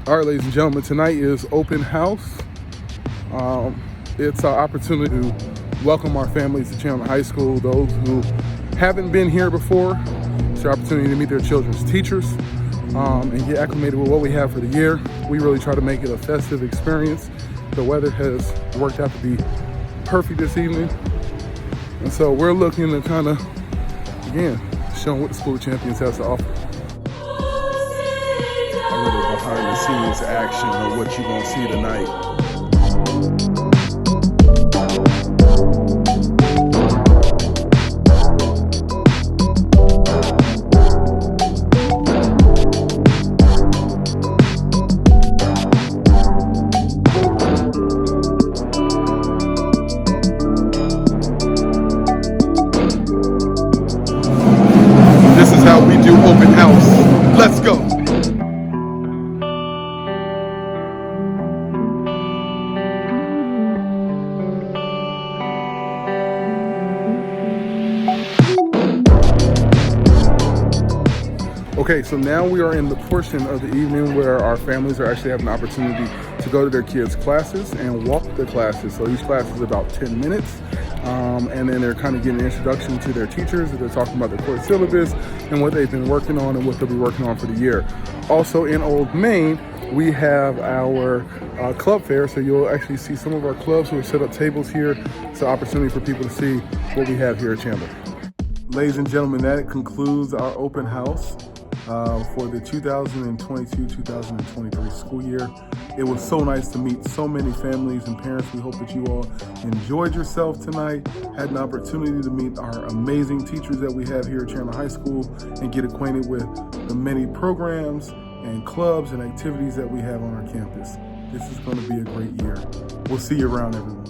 All right, ladies and gentlemen, tonight is open house. It's our opportunity to welcome our families to Chandler High School. Those who haven't been here before, it's our opportunity to meet their children's teachers and get acclimated with what we have for the year. We really try to make it a festive experience. The weather has worked out to be perfect this evening. And so we're looking to kind of, again, show what the School of Champions has to offer. A little behind the scenes action of what you're gonna see tonight. This is how we do open house. Let's go. Okay, so now we are in the portion of the evening where our families are actually having an opportunity to go to their kids' classes and walk the classes. So each class is about 10 minutes. And then they're kind of getting an introduction to their teachers. They're talking about the course syllabus and what they've been working on and what they'll be working on for the year. Also in Old Main, we have our club fair. So you'll actually see some of our clubs who have set up tables here. It's an opportunity for people to see what we have here at Chandler. Ladies and gentlemen, that concludes our open house for the 2022-2023 school year. It was so nice to meet so many families and parents. We hope that you all enjoyed yourself tonight, had an opportunity to meet our amazing teachers that we have here at Chandler High School and get acquainted with the many programs and clubs and activities that we have on our campus. This is going to be a great year. We'll see you around, everyone.